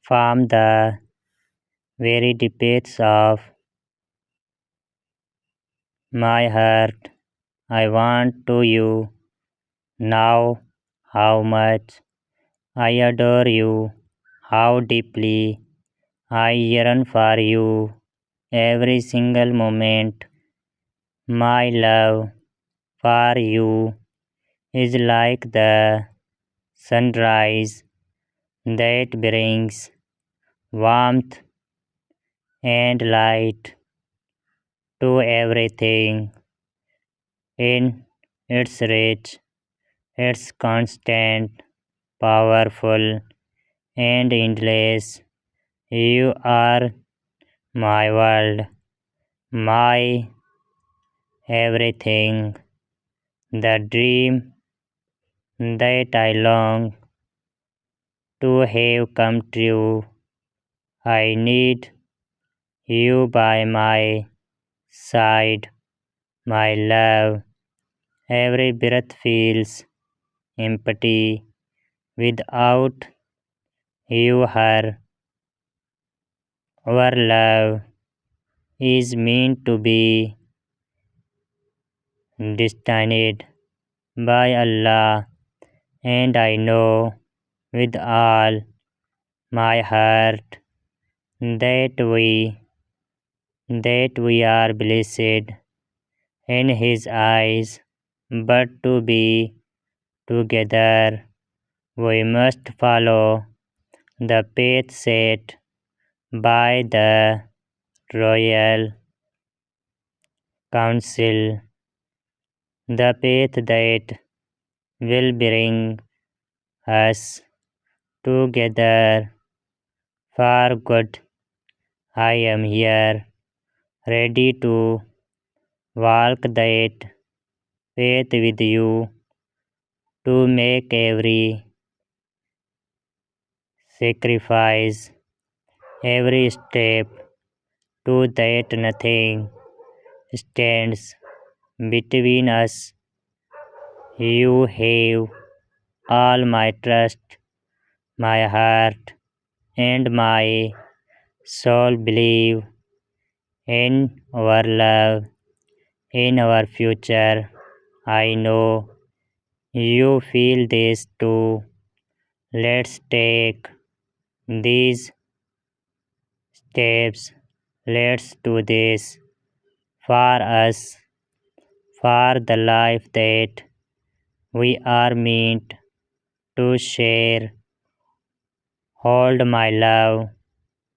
from the very depths of my heart. I want to you now how much I adore you, how deeply I yearn for you every single moment. My love for you is like the sunrise that brings warmth and light to everything in its rich, its constant, powerful, and endless. You are my world, my everything, the dream that I long to have come true. I need you by my side, my love. Every breath feels empty without you. Our love is meant to be destined by Allah, and I know with all my heart that we are blessed in His eyes. But to be together, we must follow the path set by the Royal Council, the path that will bring us together for good. I am here, ready to walk that path with you, to make every sacrifice, every step, to that nothing stands between us. You have all my trust, my heart, and my soul believe in our love, in our future. I know you feel this too. Let's take these steps. Let's do this for us, for the life that we are meant to share. Hold my love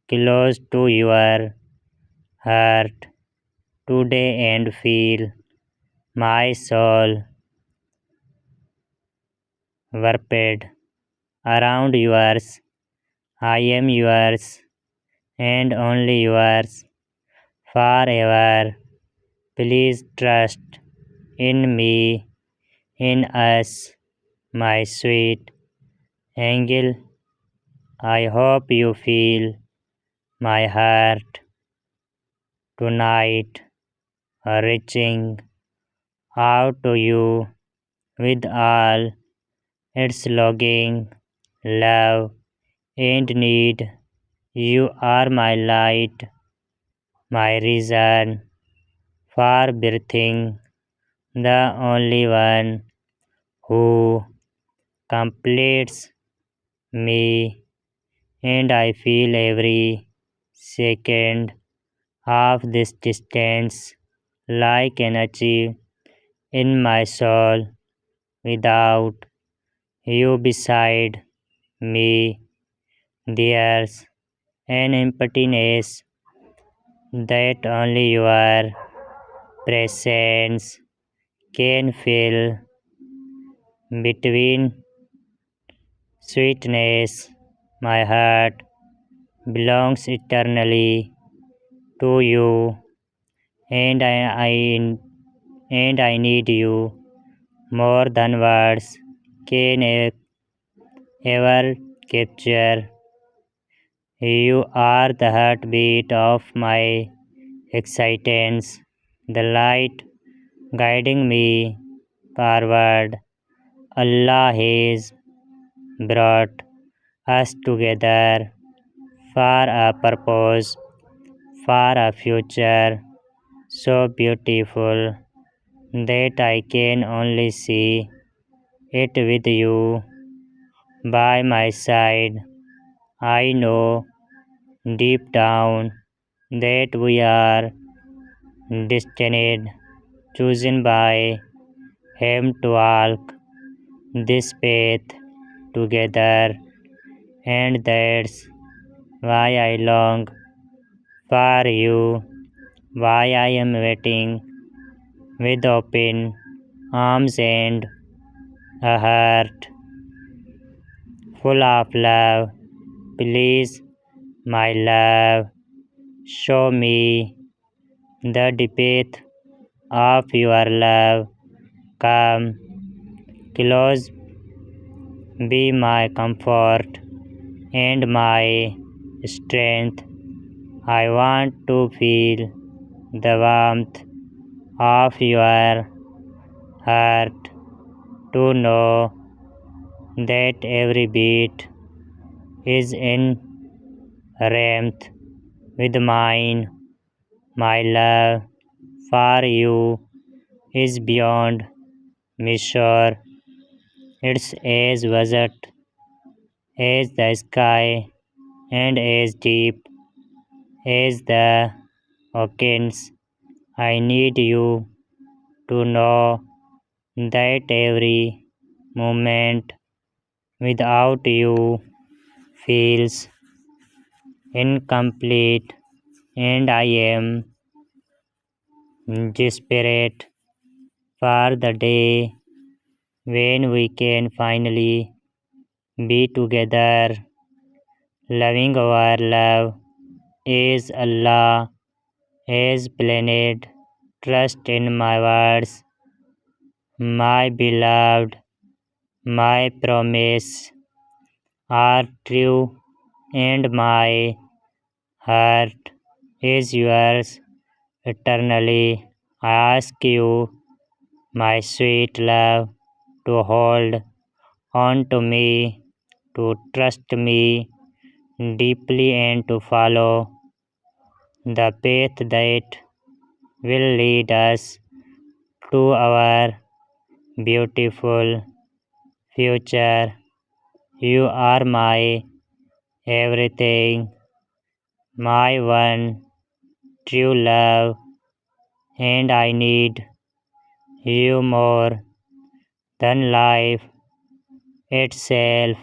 close to your heart today and feel my soul wrapped around yours. I am yours and only yours forever. Please trust in me, in us, my sweet angel. I hope you feel my heart tonight reaching out to you with all its longing, love, and need. You are my light, my reason for breathing, the only one who completes me, and I feel every second of this distance like an achieve in my soul. Without you beside me, there's an emptiness that only your presence can fill. Between sweetness, my heart belongs eternally to you, and I need you more than words can ever capture. You are the heartbeat of my existence, the light guiding me forward. Allah has brought us together for a purpose, for a future so beautiful that I can only see it with you by my side. I know deep down that we are destined, chosen by Him to walk this path together, and that's why I long for you, why I am waiting with open arms and a heart full of love. Please, my love, show me the depth of your love. Come close, be my comfort and my strength. I want to feel the warmth of your heart, to know that every beat is in rhythm with mine. My love for you is beyond measure. It's as vast as the sky and as deep as the oceans. I need you to know that every moment without you feels incomplete, and I am desperate for the day when we can finally be together, loving our love is Allah has planned. Trust in my words, my beloved, my promise are true, and my heart is yours eternally. I ask you, my sweet love, to hold on to me, to trust me deeply, and to follow the path that will lead us to our beautiful future. You are my everything, my one true love, and I need you more than life itself.